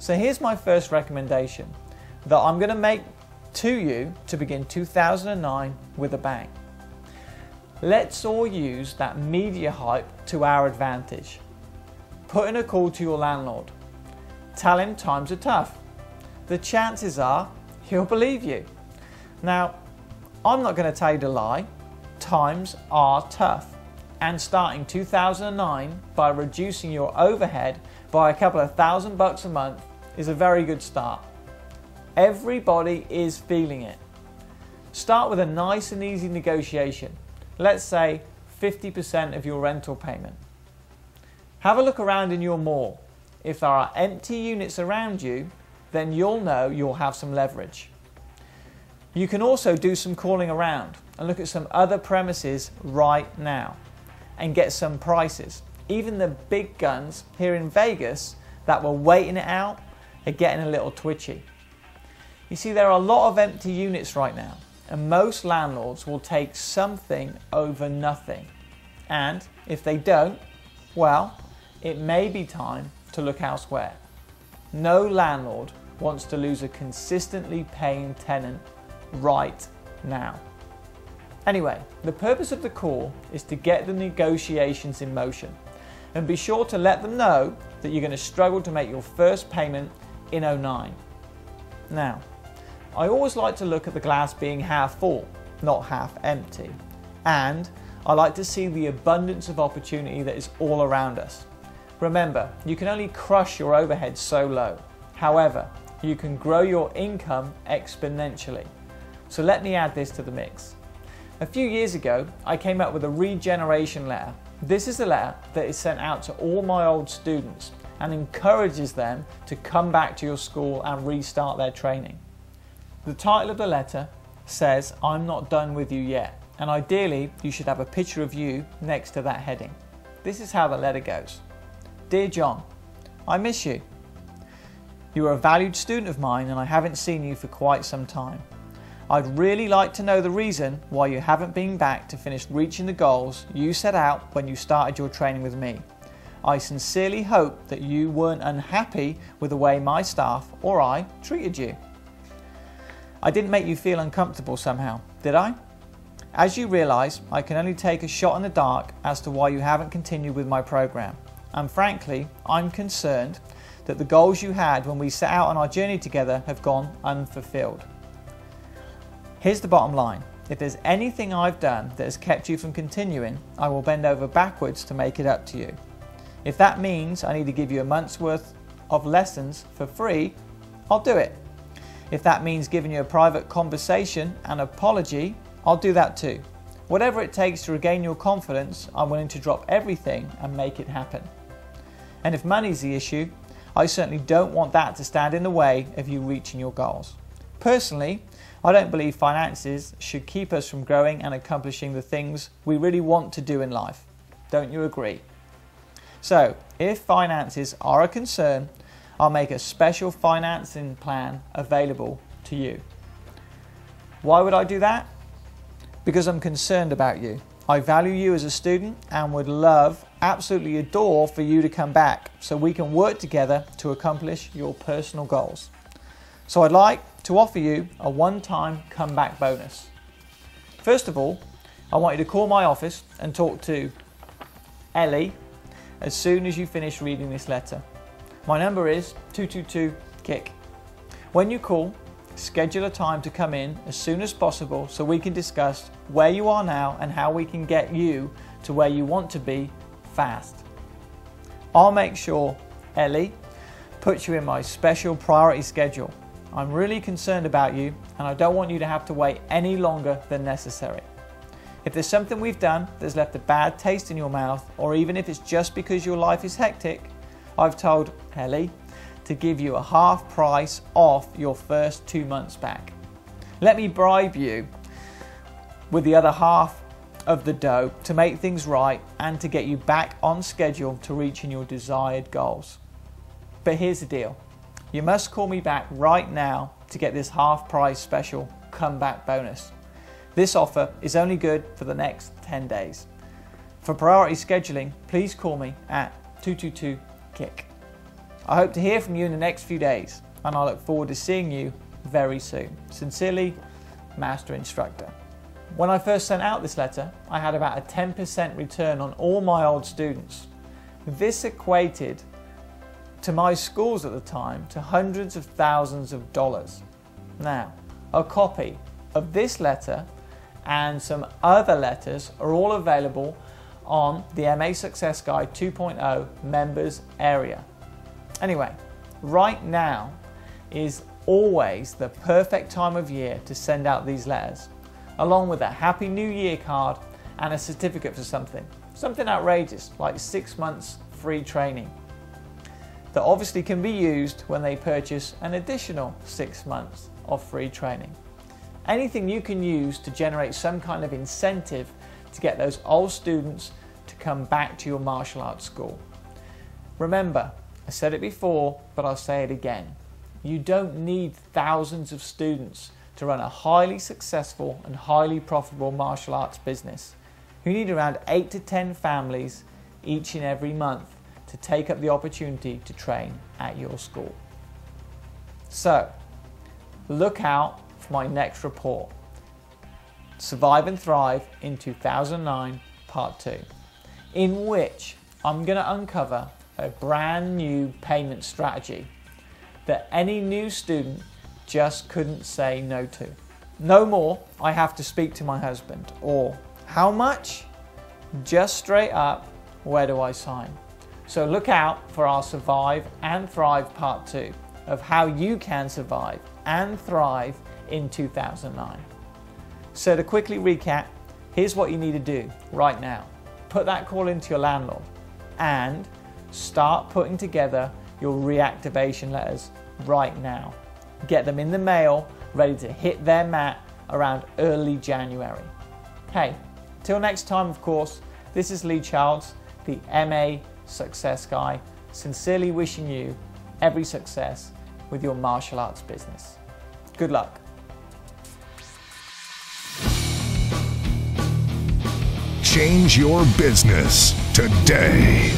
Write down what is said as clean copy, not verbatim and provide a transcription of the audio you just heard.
So here's my first recommendation that I'm going to make to you to begin 2009 with a bang. Let's all use that media hype to our advantage. Put in a call to your landlord. Tell him times are tough. The chances are he'll believe you. Now, I'm not going to tell you to lie. Times are tough. And starting 2009 by reducing your overhead by a couple of $1,000 a month is a very good start. Everybody is feeling it. Start with a nice and easy negotiation. Let's say 50% of your rental payment. Have a look around in your mall. If there are empty units around you, then you'll know you'll have some leverage. You can also do some calling around and look at some other premises right now and get some prices. Even the big guns here in Vegas that were waiting it out are getting a little twitchy. You see, there are a lot of empty units right now, and most landlords will take something over nothing. And if they don't, well, it may be time to look elsewhere. No landlord wants to lose a consistently paying tenant right now. Anyway, the purpose of the call is to get the negotiations in motion, and be sure to let them know that you're going to struggle to make your first payment in 09. Now, I always like to look at the glass being half full, not half empty. And I like to see the abundance of opportunity that is all around us. Remember, you can only crush your overhead so low. However, you can grow your income exponentially. So let me add this to the mix. A few years ago, I came up with a regeneration letter. This is a letter that is sent out to all my old students and encourages them to come back to your school and restart their training. The title of the letter says, "I'm not done with you yet," and ideally you should have a picture of you next to that heading. This is how the letter goes. Dear John, I miss you. You are a valued student of mine and I haven't seen you for quite some time. I'd really like to know the reason why you haven't been back to finish reaching the goals you set out when you started your training with me. I sincerely hope that you weren't unhappy with the way my staff or I treated you. I didn't make you feel uncomfortable somehow, did I? As you realise, I can only take a shot in the dark as to why you haven't continued with my programme. And frankly, I'm concerned that the goals you had when we set out on our journey together have gone unfulfilled. Here's the bottom line. If there's anything I've done that has kept you from continuing, I will bend over backwards to make it up to you. If that means I need to give you a month's worth of lessons for free, I'll do it. If that means giving you a private conversation and apology, I'll do that too. Whatever it takes to regain your confidence, I'm willing to drop everything and make it happen. And if money's the issue, I certainly don't want that to stand in the way of you reaching your goals. Personally, I don't believe finances should keep us from growing and accomplishing the things we really want to do in life. Don't you agree? So, if finances are a concern, I'll make a special financing plan available to you. Why would I do that? Because I'm concerned about you. I value you as a student and would love, absolutely adore for you to come back so we can work together to accomplish your personal goals. So I'd like to offer you a one-time comeback bonus. First of all, I want you to call my office and talk to Leigh as soon as you finish reading this letter. My number is 222-KICK. When you call, schedule a time to come in as soon as possible so we can discuss where you are now and how we can get you to where you want to be fast. I'll make sure Leigh puts you in my special priority schedule. I'm really concerned about you and I don't want you to have to wait any longer than necessary. If there's something we've done that's left a bad taste in your mouth, or even if it's just because your life is hectic, I've told Leigh to give you a half price off your first 2 months back. Let me bribe you with the other half of the dough to make things right and to get you back on schedule to reaching your desired goals. But here's the deal. You must call me back right now to get this half price special comeback bonus. This offer is only good for the next 10 days. For priority scheduling, please call me at 222-KICK. I hope to hear from you in the next few days, and I look forward to seeing you very soon. Sincerely, Master Instructor. When I first sent out this letter, I had about a 10% return on all my old students. This equated to my schools at the time to hundreds of thousands of dollars. Now, a copy of this letter and some other letters are all available on the MA Success Guide 2.0 members area. Anyway, right now is always the perfect time of year to send out these letters, along with a Happy New Year card and a certificate for something outrageous like 6 months free training that obviously can be used when they purchase an additional 6 months of free training. Anything you can use to generate some kind of incentive to get those old students to come back to your martial arts school. Remember, I said it before, but I'll say it again. You don't need thousands of students to run a highly successful and highly profitable martial arts business. You need around 8 to 10 families each and every month to take up the opportunity to train at your school. So, look out for my next report, Survive and Thrive in 2009, Part 2, in which I'm going to uncover a brand new payment strategy that any new student just couldn't say no to. No more, I have to speak to my husband, or how much? Just straight up, where do I sign? So look out for our Survive and Thrive Part 2 of how you can survive and thrive in 2009. So to quickly recap, here's what you need to do right now. Put that call into your landlord and start putting together your reactivation letters right now. Get them in the mail, ready to hit their mat around early January. Hey, till next time, of course, this is Leigh Childs, the MA Success Guy, sincerely wishing you every success with your martial arts business. Good luck. Change your business today.